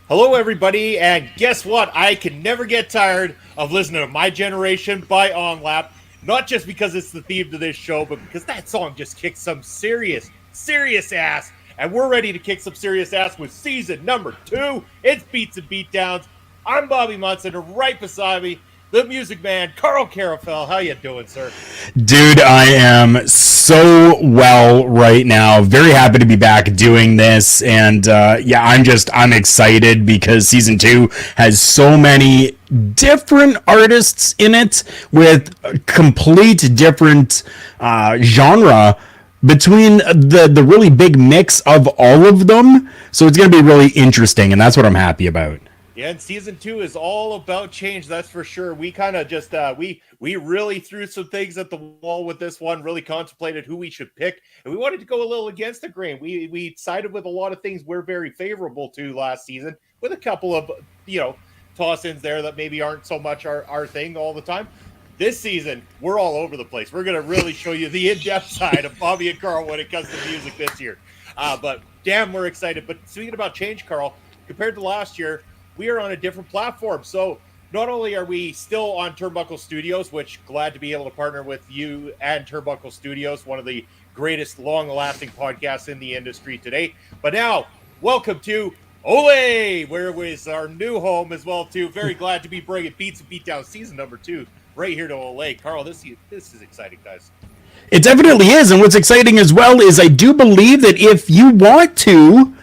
Hello, everybody, and guess what? I can never get tired of listening to My Generation by OnLap, not just because it's the theme to this show, but because that song just kicks some serious ass. And we're ready to kick some serious ass with season number 2. It's Beats and Beatdowns. I'm Bobby Munson, and right beside me, the music man, Karl Carafel. How you doing, sir? Dude, I am so well right now. Very happy to be back doing this. And I'm excited because season 2 has so many different artists in it with a complete different genre between the really big mix of all of them. So it's going to be really interesting. And that's what I'm happy about. Yeah, and season 2 is all about change. That's for sure. We kind of just we really threw some things at the wall with this one. Really contemplated who we should pick, and we wanted to go a little against the grain. We sided with a lot of things we're very favorable to last season, with a couple of toss-ins there that maybe aren't so much our thing all the time. This season, we're all over the place. We're going to really show you the in-depth side of Bobby and Karl when it comes to music this year. But damn, we're excited. But speaking about change, Karl, compared to last year, we are on a different platform. So not only are we still on Turnbuckle Studios, which glad to be able to partner with you and Turnbuckle Studios, one of the greatest long-lasting podcasts in the industry today. But now, welcome to Ole, where is our new home as well, too. Very glad to be bringing Beats and Beatdowns season number 2 right here to Ole. Karl, this is exciting, guys. It definitely is. And what's exciting as well is I do believe that if you want to,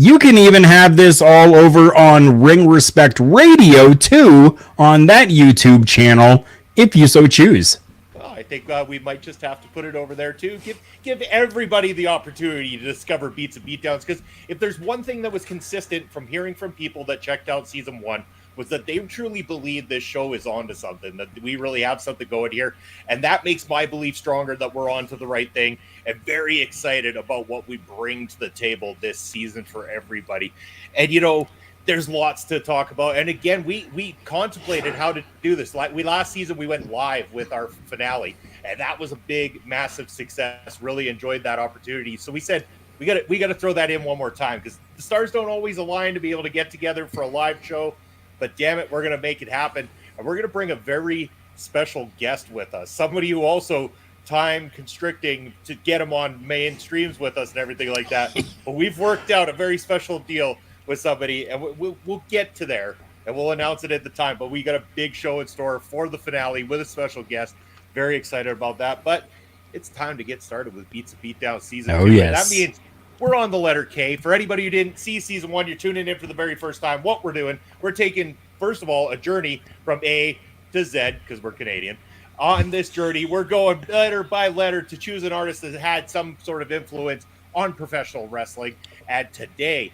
you can even have this all over on Ring Respect Radio, too, on that YouTube channel, if you so choose. Well, I think we might just have to put it over there, too. Give everybody the opportunity to discover Beats and Beatdowns, because if there's one thing that was consistent from hearing from people that checked out season 1, was that they truly believe this show is onto something, that we really have something going here. And that makes my belief stronger that we're onto the right thing, and very excited about what we bring to the table this season for everybody. And, there's lots to talk about. And again, we contemplated how to do this. Last season, we went live with our finale, and that was a big, massive success. Really enjoyed that opportunity. So we said, we got to throw that in one more time, because the stars don't always align to be able to get together for a live show. But damn it, we're going to make it happen. And we're going to bring a very special guest with us. Somebody who also time constricting to get him on main streams with us and everything like that. But we've worked out a very special deal with somebody, and we'll get to there, and we'll announce it at the time. But we got a big show in store for the finale with a special guest. Very excited about that. But it's time to get started with Beats and Beatdowns season 2. Yes. And that means we're on the letter K. For anybody who didn't see season 1, you're tuning in for the very first time. What we're doing, we're taking, first of all, a journey from A to Z, because we're Canadian. On this journey, we're going letter by letter to choose an artist that had some sort of influence on professional wrestling. And today,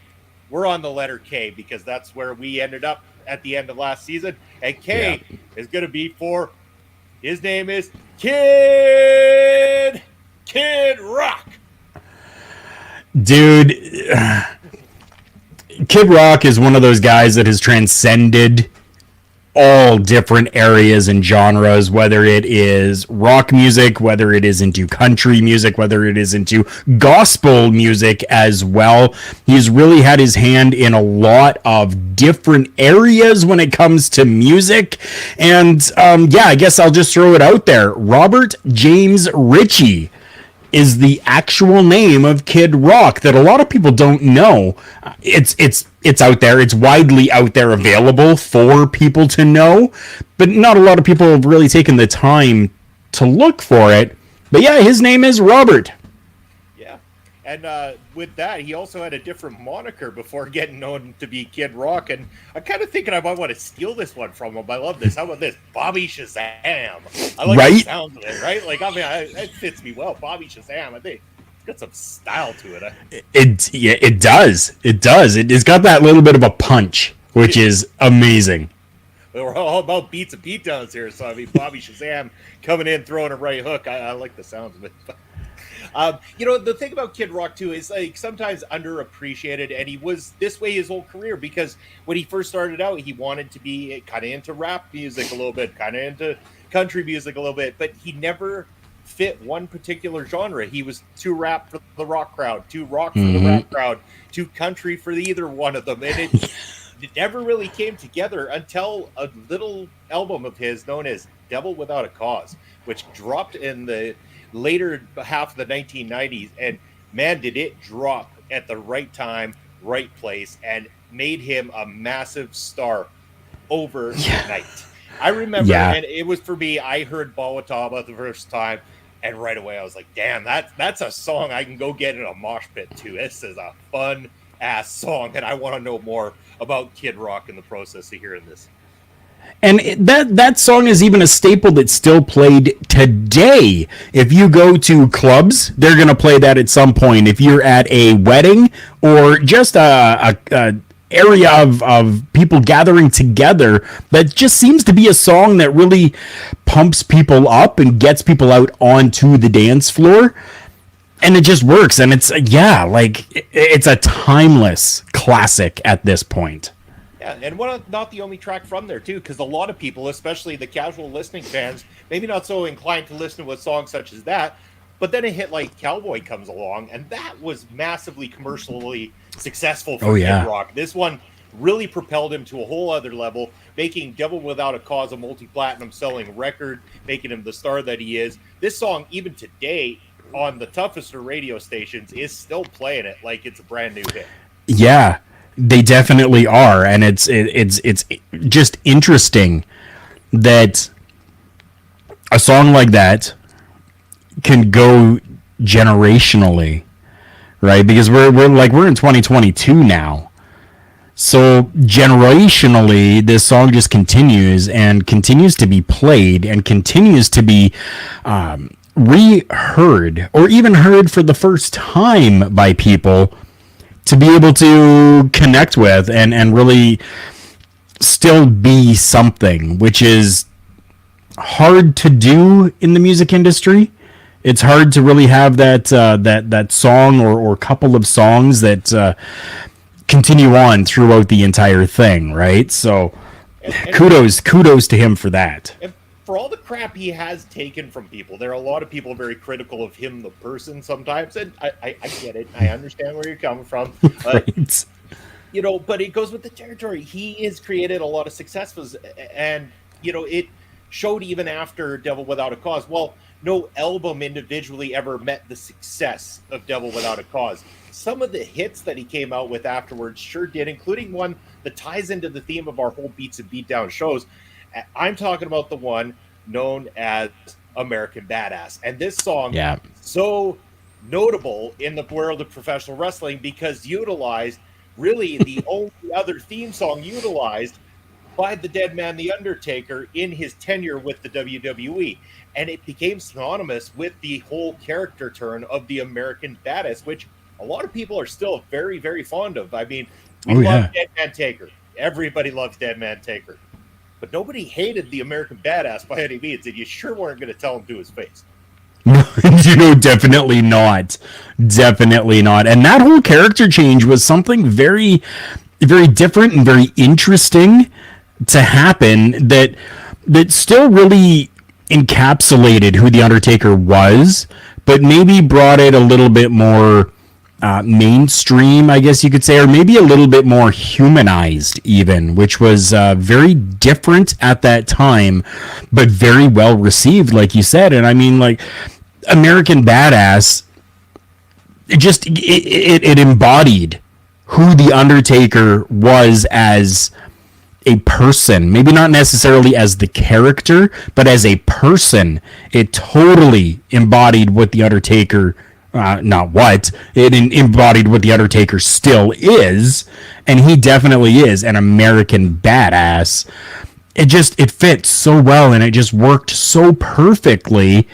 we're on the letter K, because that's where we ended up at the end of last season. And K is going to be for, his name is Kid Rock. Dude, Kid Rock is one of those guys that has transcended all different areas and genres, whether it is rock music, whether it is into country music, whether it is into gospel music as well. He's really had his hand in a lot of different areas when it comes to music. And I guess I'll just throw it out there. Robert James Ritchie is the actual name of Kid Rock that a lot of people don't know. It's out there. It's widely out there, available for people to know, but not a lot of people have really taken the time to look for it. But yeah, his name is Robert. Yeah. And with that, he also had a different moniker before getting known to be Kid Rock. And I'm kind of thinking I might want to steal this one from him. I love this. How about this? Bobby Shazam. I like the sound of it, right? Like, I mean, it fits me well. Bobby Shazam. I think it's got some style to it. It does. It does. It's got that little bit of a punch, which is amazing. We're all about Beats and Beatdowns here. So, I mean, Bobby Shazam coming in, throwing a right hook. I like the sounds of it. The thing about Kid Rock, too, is like sometimes underappreciated, and he was this way his whole career, because when he first started out, he wanted to be kind of into rap music a little bit, kind of into country music a little bit, but he never fit one particular genre. He was too rap for the rock crowd, too rock for the rap crowd, too country for either one of them. And it never really came together until a little album of his known as Devil Without a Cause, which dropped in the later half of the 1990s. And man, did it drop at the right time, right place, and made him a massive star overnight. I remember, and it was for me, I heard Bawataba the first time, and right away I was like, damn, that's a song I can go get in a mosh pit too. This is a fun ass song, and I want to know more about Kid Rock in the process of hearing this. And that song is even a staple that's still played today. If you go to clubs, they're going to play that at some point. If you're at a wedding or just a area of people gathering together, that just seems to be a song that really pumps people up and gets people out onto the dance floor. And it just works. And it's, it's a timeless classic at this point. Yeah, and not the only track from there, too, because a lot of people, especially the casual listening fans, maybe not so inclined to listen to a song such as that, but then a hit like Cowboy comes along, and that was massively commercially successful for Kid Rock. This one really propelled him to a whole other level, making Devil Without a Cause a multi-platinum selling record, making him the star that he is. This song, even today, on the toughest of radio stations, is still playing it like it's a brand new hit. Yeah. They definitely are, and it's just interesting that a song like that can go generationally, right? Because we're in 2022 now, so generationally, this song just continues to be played and continues to be reheard or even heard for the first time by people, to be able to connect with and really still be something, which is hard to do in the music industry. It's hard to really have that song or couple of songs that continue on throughout the entire thing, right? So kudos to him for that. And for all the crap he has taken from people, there are a lot of people very critical of him, the person, sometimes, and I get it. I understand where you're coming from. Right. But it goes with the territory. He has created a lot of successes, and, it showed even after Devil Without a Cause. Well, no album individually ever met the success of Devil Without a Cause. Some of the hits that he came out with afterwards sure did, including one that ties into the theme of our whole Beats and Beatdown shows. I'm talking about the one known as American Badass. And this song, so notable in the world of professional wrestling because utilized really the only other theme song utilized by the dead man, The Undertaker, in his tenure with the WWE. And it became synonymous with the whole character turn of the American Badass, which a lot of people are still very, very fond of. I mean, we love Dead Man Taker. Everybody loves Dead Man Taker. But nobody hated the American Badass by any means, and you sure weren't going to tell him to his face. Definitely not. Definitely not. And that whole character change was something very, very different and very interesting to happen that still really encapsulated who the Undertaker was, but maybe brought it a little bit more mainstream, I guess you could say, or maybe a little bit more humanized even, which was very different at that time, but very well received, like you said. And I mean, like, American Badass, it embodied who the Undertaker was as a person, maybe not necessarily as the character, but as a person. It totally embodied what the Undertaker it embodied what the Undertaker still is, and he definitely is an American badass. It fit so well, and it just worked so perfectly.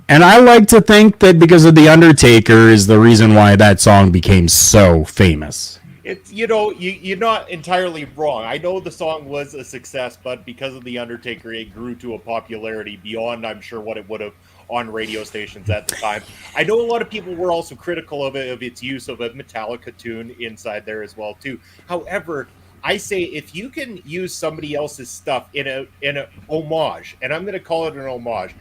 And I like to think that because of the Undertaker is the reason why that song became so famous. It's you're not entirely wrong. I know the song was a success, but because of the Undertaker, it grew to a popularity beyond, I'm sure, what it would have on radio stations at the time. I know a lot of people were also critical of its use of a Metallica tune inside there as well too. However, I say if you can use somebody else's stuff in a homage, and I'm going to call it an homage,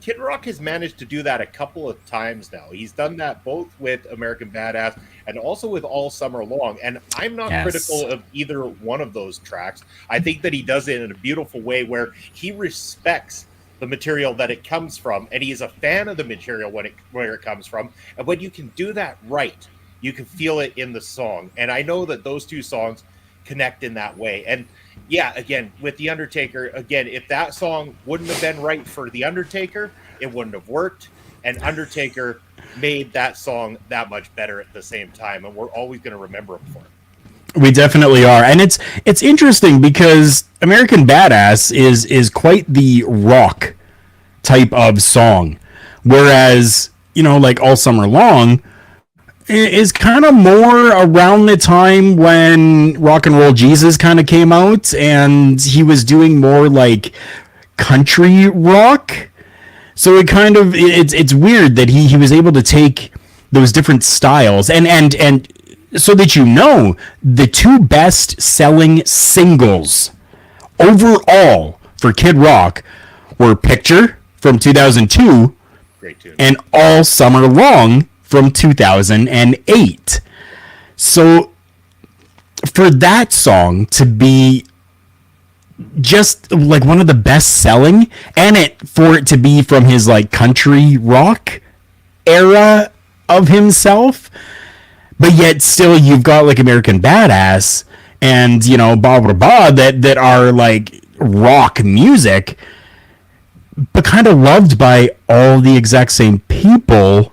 Kid Rock has managed to do that a couple of times now. He's done that both with American Badass and also with All Summer Long. And I'm not critical of either one of those tracks. I think that he does it in a beautiful way where he respects the material that it comes from, and he is a fan of the material where it comes from. And when you can do that right, you can feel it in the song. And I know that those two songs connect in that way. And yeah, again, with The Undertaker, again, if that song wouldn't have been right for The Undertaker, it wouldn't have worked. And Undertaker made that song that much better at the same time. And we're always going to remember him for it. We definitely are. And it's interesting because American Badass is quite the rock type of song. Whereas, like All Summer Long is kind of more around the time when Rock and Roll Jesus kind of came out, and he was doing more like country rock. So it kind of it's weird that he was able to take those different styles and so that the two best selling singles overall for Kid Rock were Picture from 2002 Great tune. And All Summer Long from 2008. So for that song to be just like one of the best selling, and for it to be from his like country rock era of himself, but yet still you've got like American Badass and Ba Ba Ba that are like rock music, but kind of loved by all the exact same people.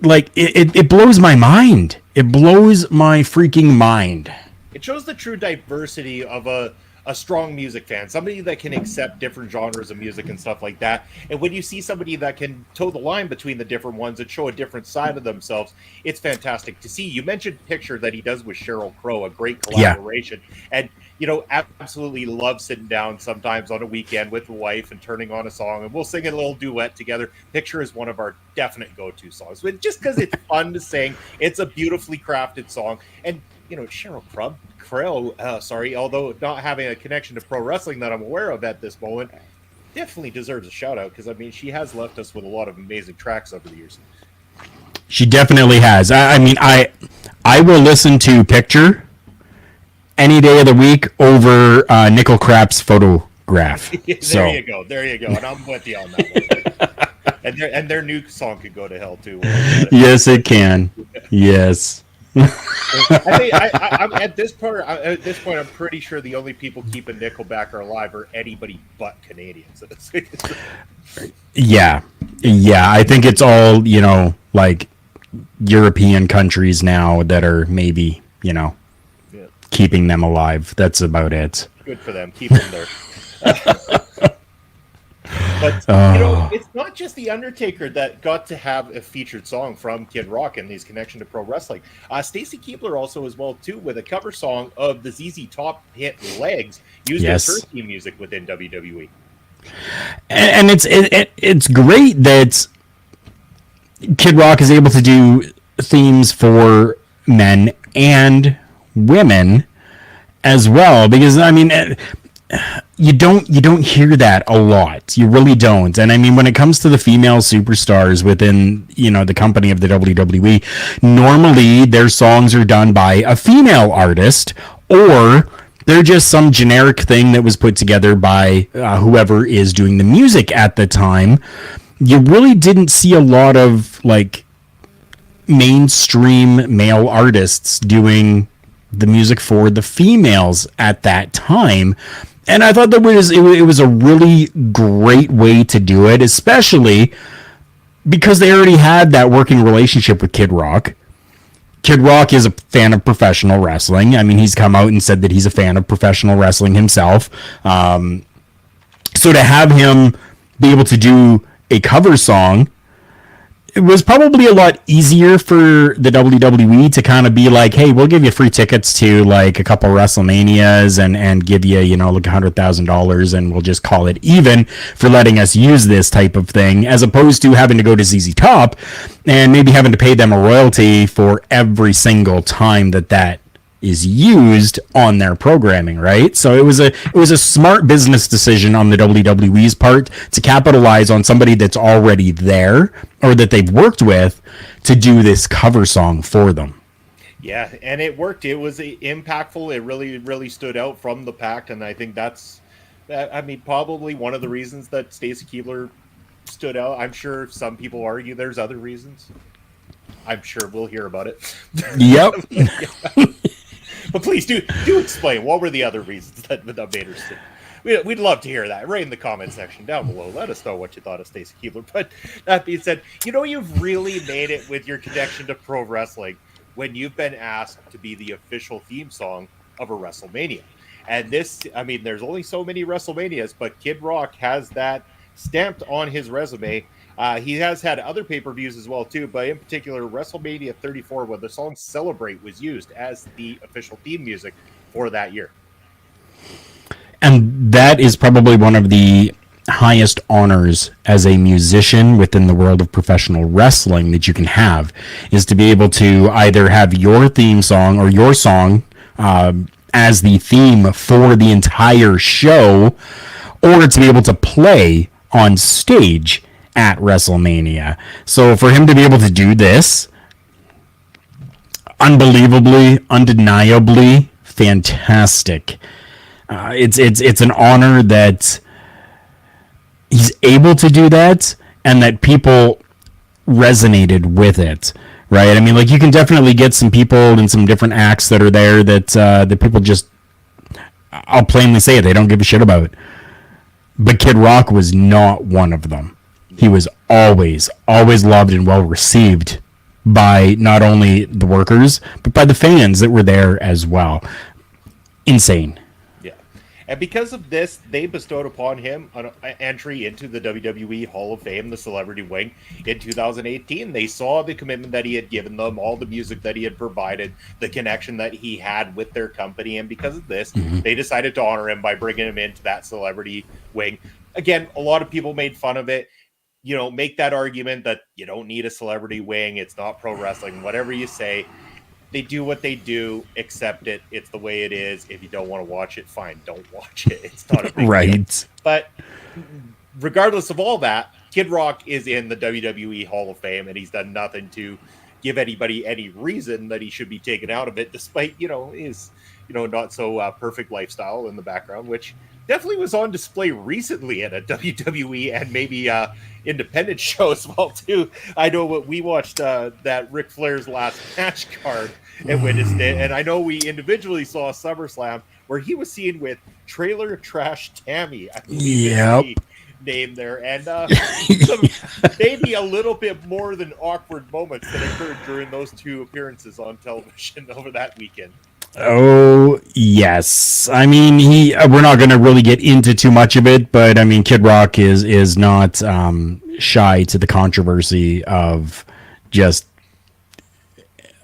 Like it blows my mind. It blows my freaking mind. It shows the true diversity of a strong music fan, somebody that can accept different genres of music and stuff like that. And when you see somebody that can toe the line between the different ones and show a different side of themselves, it's fantastic to see. You mentioned Picture that he does with Sheryl Crow, a great collaboration. Yeah. And absolutely love sitting down sometimes on a weekend with the wife and turning on a song, and we'll sing a little duet together. Picture is one of our definite go-to songs, but just because it's fun to sing. It's a beautifully crafted song. And Sheryl Crow, although not having a connection to pro wrestling that I'm aware of at this moment, definitely deserves a shout out, because she has left us with a lot of amazing tracks over the years. She definitely has. I will listen to Picture any day of the week over Nickel Crap's Photograph. There you go. And I'm with you on that one. and their new song could go to hell too. Yes, it can. Yes. I'm at this point, I'm pretty sure the only people keeping Nickelback are alive are anybody but Canadians. Yeah. I think it's all like European countries now that are maybe keeping them alive. That's about it. Good for them. Keep them there. But it's not just The Undertaker that got to have a featured song from Kid Rock and his connection to pro wrestling. Stacy Keibler also as well too, with a cover song of the ZZ Top hit Legs, used as her theme music within WWE. And it's great that Kid Rock is able to do themes for men and women as well, because you don't hear that a lot. You really don't. And when it comes to the female superstars within the company of the WWE, normally their songs are done by a female artist, or they're just some generic thing that was put together by whoever is doing the music at the time. You really didn't see a lot of like mainstream male artists doing the music for the females at that time. And I thought that it was a really great way to do it, especially because they already had that working relationship with Kid Rock. Kid Rock is a fan of professional wrestling. He's come out and said that he's a fan of professional wrestling himself. So to have him be able to do a cover song, it was probably a lot easier for the WWE to kind of be like, hey, we'll give you free tickets to like a couple WrestleManias and give you, like $100,000, and we'll just call it even for letting us use this type of thing, as opposed to having to go to ZZ Top and maybe having to pay them a royalty for every single time that is used on their programming, right? So it was a smart business decision on the WWE's part to capitalize on somebody that's already there or that they've worked with to do this cover song for them. Yeah, and it worked. It was impactful. It really, really stood out from the pact, and I think that's, I mean, probably one of the reasons that Stacy Keibler stood out. I'm sure some people argue there's other reasons. I'm sure we'll hear about it. Yep. But please do explain, what were the other reasons that made her stick? We'd love to hear that. Right in the comment section down below. Let us know what you thought of Stacy Keibler. But that being said, you've really made it with your connection to pro wrestling when you've been asked to be the official theme song of a WrestleMania. And this, I mean, there's only so many WrestleManias, but Kid Rock has that stamped on his resume. He has had other pay-per-views as well, too, but in particular, WrestleMania 34, where the song Celebrate was used as the official theme music for that year. And that is probably one of the highest honors as a musician within the world of professional wrestling that you can have, is to be able to either have your theme song or your song as the theme for the entire show, or to be able to play on stage at WrestleMania. So for him to be able to do this, unbelievably, undeniably fantastic. It's an honor that he's able to do that, and that people resonated with it, right? I mean, like, you can definitely get some people and some different acts that are there that people just, I'll plainly say it, they don't give a shit about. But Kid Rock was not one of them. He was always loved and well received by not only the workers, but by the fans that were there as well. Insane. Yeah. And because of this, they bestowed upon him an entry into the WWE Hall of Fame, the Celebrity Wing, in 2018. They saw the commitment that he had given them, all the music that he had provided, the connection that he had with their company. And because of this, they decided to honor him by bringing him into that Celebrity Wing. Again, a lot of people made fun of it. Make that argument that you don't need a celebrity wing. It's not pro wrestling, whatever you say. They do what they do, accept it. It's the way it is. If you don't want to watch it, fine, don't watch it. It's not a big deal. But regardless of all that, Kid Rock is in the WWE Hall of Fame, and he's done nothing to give anybody any reason that he should be taken out of it, despite, his, not so perfect lifestyle in the background, which definitely was on display recently at a WWE and maybe independent show as well, too. I know what we watched that Ric Flair's last match card and witnessed it. And I know we individually saw SummerSlam where he was seen with Trailer Trash Tammy. I believe is the name there. And some maybe a little bit more than awkward moments that occurred during those two appearances on television over that weekend. Oh, yes. I mean, we're not going to really get into too much of it, but I mean, Kid Rock is not shy to the controversy of just,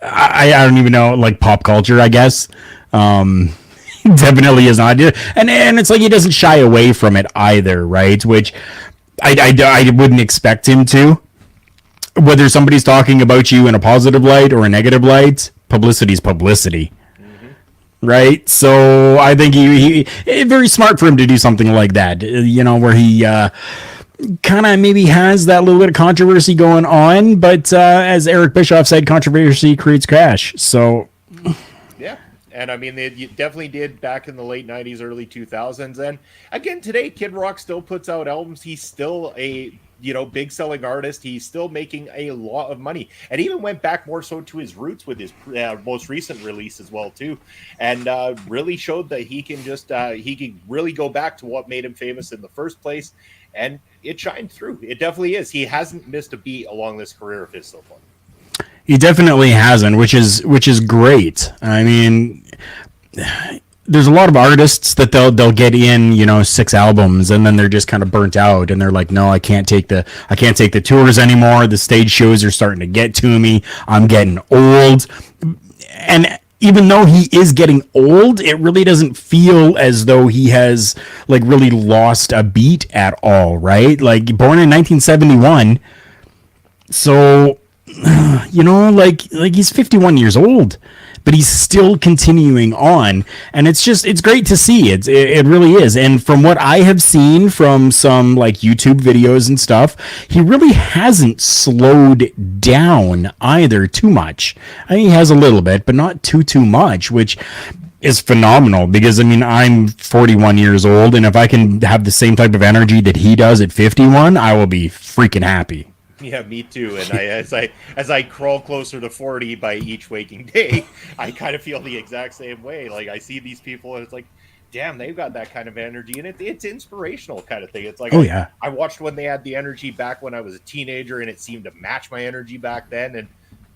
I don't even know, like pop culture, I guess. Definitely is not. And it's like he doesn't shy away from it either, right? Which I wouldn't expect him to. Whether somebody's talking about you in a positive light or a negative light, publicity is publicity. Right, so I think he very smart for him to do something like that. Where he kind of maybe has that little bit of controversy going on, but as Eric Bischoff said, controversy creates cash. So, yeah, and I mean, they definitely did back in the late '90s, early 2000s, and again today, Kid Rock still puts out albums. He's still a big selling artist. He's still making a lot of money, and even went back more so to his roots with his most recent release as well too, and really showed that he can just he can really go back to what made him famous in the first place, and it shined through. It definitely is. He hasn't missed a beat along this career of his so far. He definitely hasn't, which is great. I mean, there's a lot of artists that they'll get in, 6 albums and then they're just kind of burnt out and they're like, no, I can't take the tours anymore. The stage shows are starting to get to me. I'm getting old. And even though he is getting old, it really doesn't feel as though he has like really lost a beat at all, right? Like born in 1971. So like he's 51 years old, but he's still continuing on, and it's great to see. It really is. And from what I have seen from some like YouTube videos and stuff, he really hasn't slowed down either too much. I mean, he has a little bit, but not too much, which is phenomenal, because I mean, I'm 41 years old, and if I can have the same type of energy that he does at 51, I will be freaking happy. Yeah, me too. And as I crawl closer to 40 by each waking day, I kind of feel the exact same way. Like I see these people, and it's like, damn, they've got that kind of energy, and it's inspirational kind of thing. It's like Oh yeah. I watched when they had the energy back when I was a teenager, and it seemed to match my energy back then, and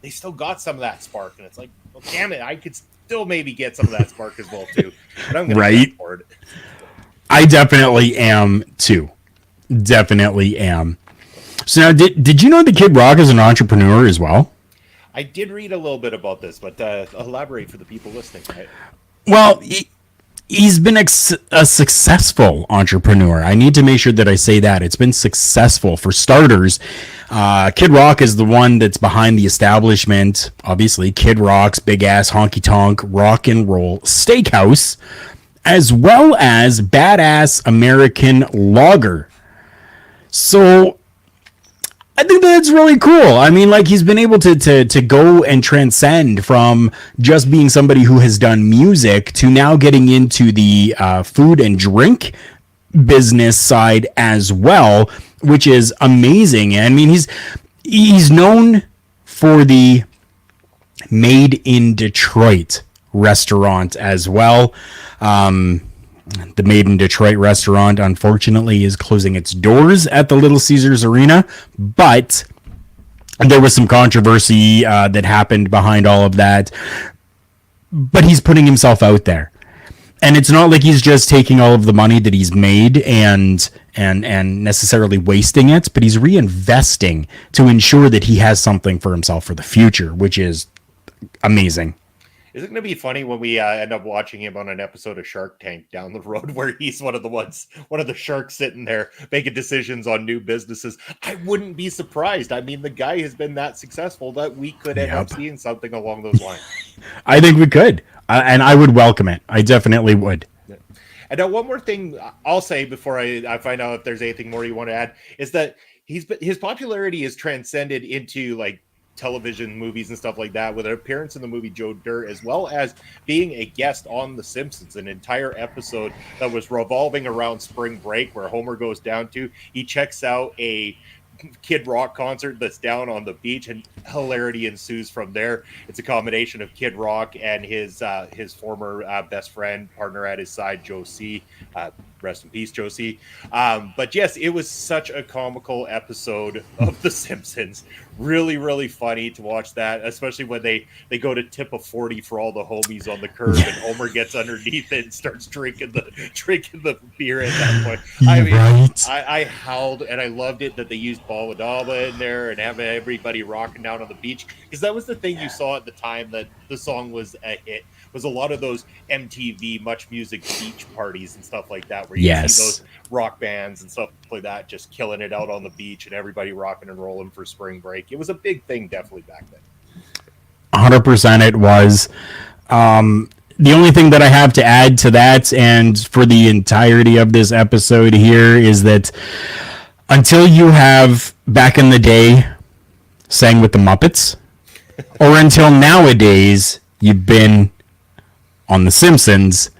they still got some of that spark. And it's like, well, damn it, I could still maybe get some of that spark as well too. But I'm gonna Right. go for it. I definitely am too. Definitely am. So now, did you know that Kid Rock is an entrepreneur as well? I did read a little bit about this, but elaborate for the people listening. Right? Well, he's been a successful entrepreneur. I need to make sure that I say that. It's been successful. For starters, Kid Rock is the one that's behind the establishment, obviously, Kid Rock's Big Ass Honky Tonk Rock and Roll Steakhouse, as well as Badass American Lager. So I think that's really cool. I mean, like, he's been able to go and transcend from just being somebody who has done music to now getting into the food and drink business side as well, which is amazing. I mean, he's known for the Made in Detroit restaurant as well. The Made in Detroit restaurant, unfortunately, is closing its doors at the Little Caesars Arena, but there was some controversy that happened behind all of that. But he's putting himself out there, and it's not like he's just taking all of the money that he's made and necessarily wasting it, but he's reinvesting to ensure that he has something for himself for the future, which is amazing. Is it going to be funny when we end up watching him on an episode of Shark Tank down the road where he's one of the sharks sitting there making decisions on new businesses? I wouldn't be surprised. I mean, the guy has been that successful that we could end up seeing something along those lines. I think we could, and I would welcome it. I definitely would. Yeah. And now one more thing I'll say before I find out if there's anything more you want to add is that his popularity has transcended into like television movies and stuff like that, with an appearance in the movie Joe Dirt, as well as being a guest on The Simpsons, an entire episode that was revolving around spring break where Homer goes down to. He checks out a Kid Rock concert that's down on the beach, and hilarity ensues from there. It's a combination of Kid Rock and his former best friend, partner at his side, Joe C. Rest in peace, Joe C. But yes, it was such a comical episode of The Simpsons. Really, really funny to watch that, especially when they go to tip a 40 for all the homies on the curb, and Homer gets underneath it and starts drinking the beer at that point. I mean, right. I howled, and I loved it that they used Ball Wadaba in there and having everybody rocking down on the beach, because that was the thing you saw at the time that the song was a hit. Was a lot of those MTV Much Music beach parties and stuff like that, where you see those rock bands and stuff like that just killing it out on the beach and everybody rocking and rolling for spring break. It was a big thing definitely back then. 100% it was. The only thing that I have to add to that, and for the entirety of this episode here, is that until you have back in the day sang with the Muppets, or until nowadays you've been on The Simpsons,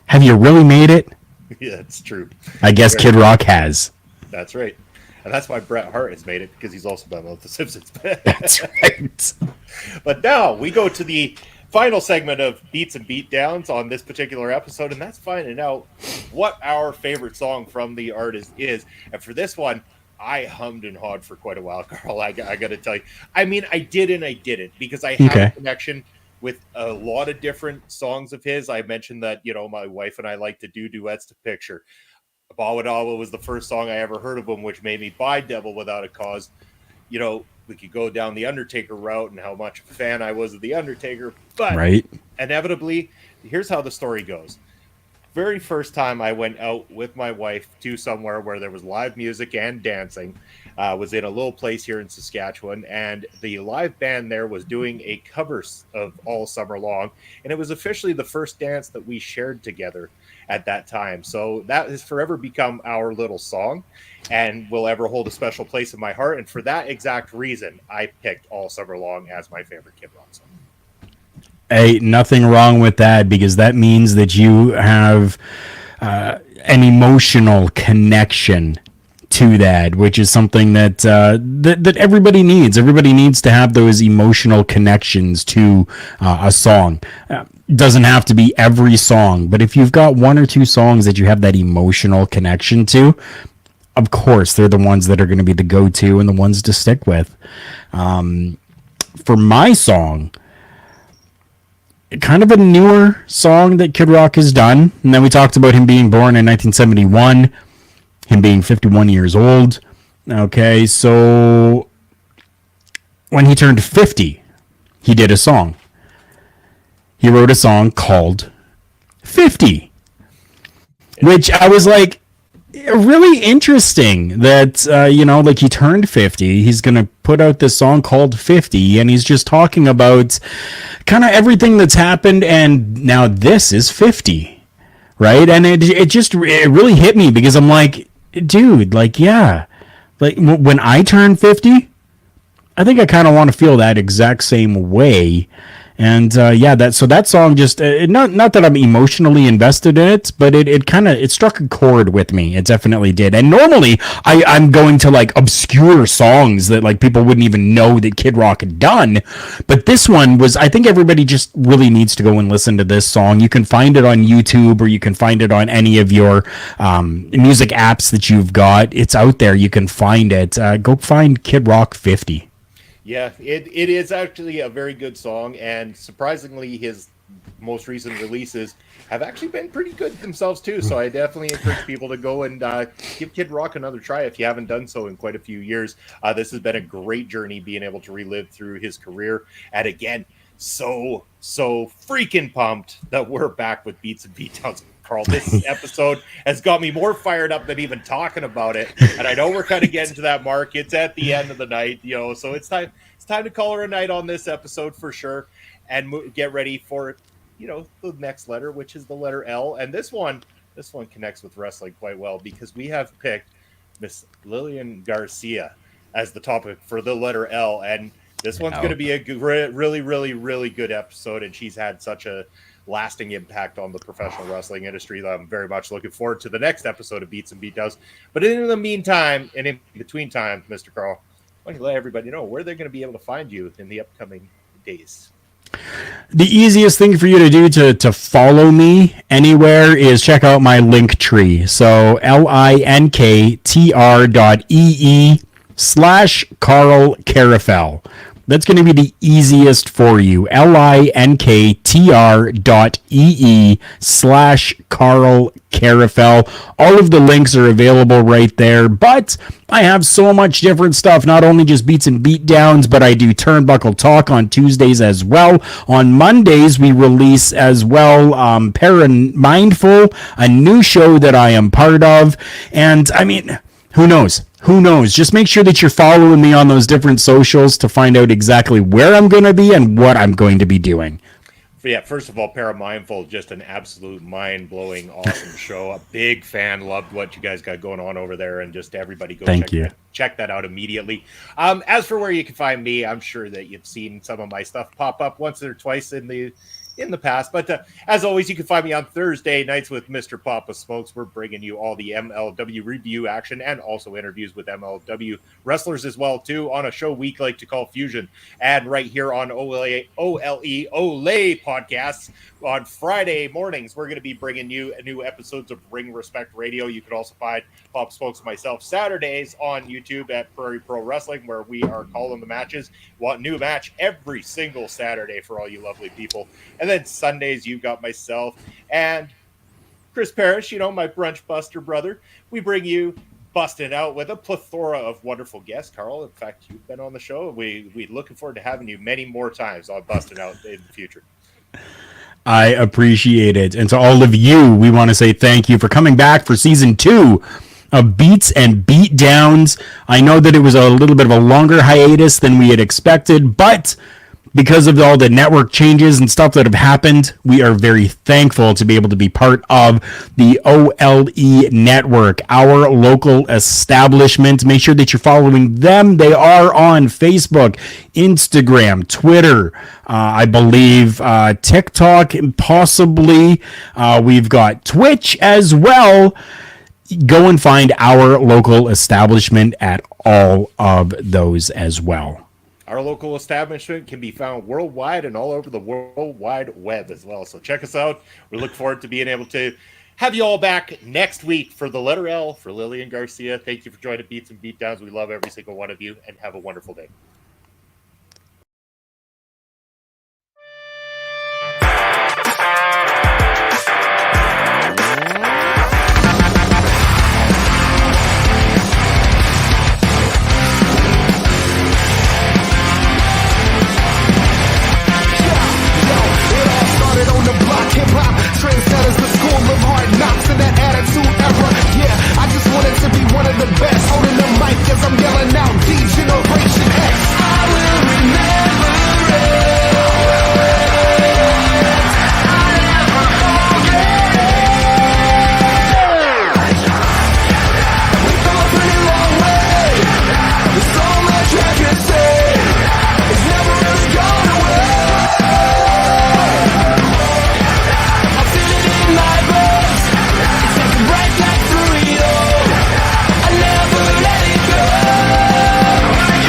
have you really made it? Yeah, that's true. I guess Kid Rock has. That's right. And that's why Bret Hart has made it, because he's also been on The Simpsons. That's right. But now we go to the final segment of Beats and Beatdowns on this particular episode, and that's finding out what our favorite song from the artist is. And for this one, I hummed and hawed for quite a while, Carl. I got to tell you. I mean, I did and I didn't, because I have a connection with a lot of different songs of his. I mentioned that, my wife and I like to do duets to picture. Bawadawa was the first song I ever heard of him, which made me buy Devil Without a Cause. We could go down the Undertaker route and how much of a fan I was of the Undertaker, but inevitably, here's how the story goes. Very first time I went out with my wife to somewhere where there was live music and dancing, was in a little place here in Saskatchewan, and the live band there was doing a cover of All Summer Long, and it was officially the first dance that we shared together at that time. So that has forever become our little song and will ever hold a special place in my heart. And for that exact reason, I picked All Summer Long as my favorite Kid Rock song. Hey, nothing wrong with that, because that means that you have an emotional connection to that, which is something that that everybody needs. Everybody needs to have those emotional connections to a song. Doesn't have to be every song, but if you've got one or two songs that you have that emotional connection to, of course, they're the ones that are going to be the go-to and the ones to stick with. For my song, kind of a newer song that Kid Rock has done, and then we talked about him being born in 1971, him being 51 years old. Okay, so when he turned 50, he did a song. He wrote a song called 50, which I was like, really interesting that, like he turned 50, he's going to put out this song called 50, and he's just talking about kind of everything that's happened, and now this is 50, right? And it really hit me, because I'm like, dude, like, yeah, like when I turn 50, I think I kind of want to feel that exact same way. And that song just not that I'm emotionally invested in it, but it struck a chord with me. It definitely did. And normally I'm going to like obscure songs that like people wouldn't even know that Kid Rock had done, but this one was, I think everybody just really needs to go and listen to this song. You can find it on YouTube, or you can find it on any of your music apps that you've got. It's out there. You can find it. Go find Kid Rock 50. Yeah, it is actually a very good song, and surprisingly, his most recent releases have actually been pretty good themselves too. So I definitely encourage people to go and give Kid Rock another try if you haven't done so in quite a few years. This has been a great journey, being able to relive through his career. And again, so freaking pumped that we're back with Beats and Beatdowns. Karl, this episode has got me more fired up than even talking about it. And I know we're kind of getting to that mark. It's at the end of the night, so it's time to call her a night on this episode for sure, and get ready for, the next letter, which is the letter L. And this one connects with wrestling quite well, because we have picked Miss Lillian Garcia as the topic for the letter L. And this one's going to be a really, really, really good episode. And she's had such a lasting impact on the professional wrestling industry that I'm very much looking forward to the next episode of Beats and Beatdowns. But in the meantime, and in between time, Mr. Karl, why don't you let everybody know where they're going to be able to find you in the upcoming days? The easiest thing for you to do to follow me anywhere is check out my link tree. So linktr.ee/Karl Karafel. That's going to be the easiest for you. linktr.ee/Karl Karafel. All of the links are available right there, but I have so much different stuff, not only just Beats and Beatdowns, but I do Turnbuckle Talk on Tuesdays as well. On Mondays, we release as well Paramindful, a new show that I am part of. And I mean, who knows? Who knows? Just make sure that you're following me on those different socials to find out exactly where I'm going to be and what I'm going to be doing. Yeah, first of all, Paramindful, just an absolute mind-blowing, awesome show. A big fan, loved what you guys got going on over there, and just everybody go check that out immediately. As for where you can find me, I'm sure that you've seen some of my stuff pop up once or twice in the past. But as always, you can find me on Thursday nights with Mr. Papa Smokes. We're bringing you all the MLW review action and also interviews with MLW wrestlers as well, too, on a show we like to call Fusion. And right here on Ole podcasts on Friday mornings, we're going to be bringing you new episodes of Ring Respect Radio. You can also find Papa Smokes and myself Saturdays on YouTube at Prairie Pro Wrestling, where we are calling the matches. New match every single Saturday for all you lovely people. And then Sundays, you got myself and Chris Parrish, my brunch buster brother. We bring you Busted Out with a plethora of wonderful guests. Karl, in fact, you've been on the show. We're looking forward to having you many more times on Busted Out in the future. I appreciate it. And to all of you, we want to say thank you for coming back for season 2 of Beats and Beatdowns. I know that it was a little bit of a longer hiatus than we had expected, but because of all the network changes and stuff that have happened, we are very thankful to be able to be part of the OLE network, our local establishment. Make sure that you're following them. They are on Facebook, Instagram, Twitter, I believe TikTok, possibly. We've got Twitch as well. Go and find our local establishment at all of those as well. Our local establishment can be found worldwide and all over the World Wide Web as well. So check us out. We look forward to being able to have you all back next week. For the letter L, for Lillian Garcia, thank you for joining Beats and Beatdowns. We love every single one of you, and have a wonderful day.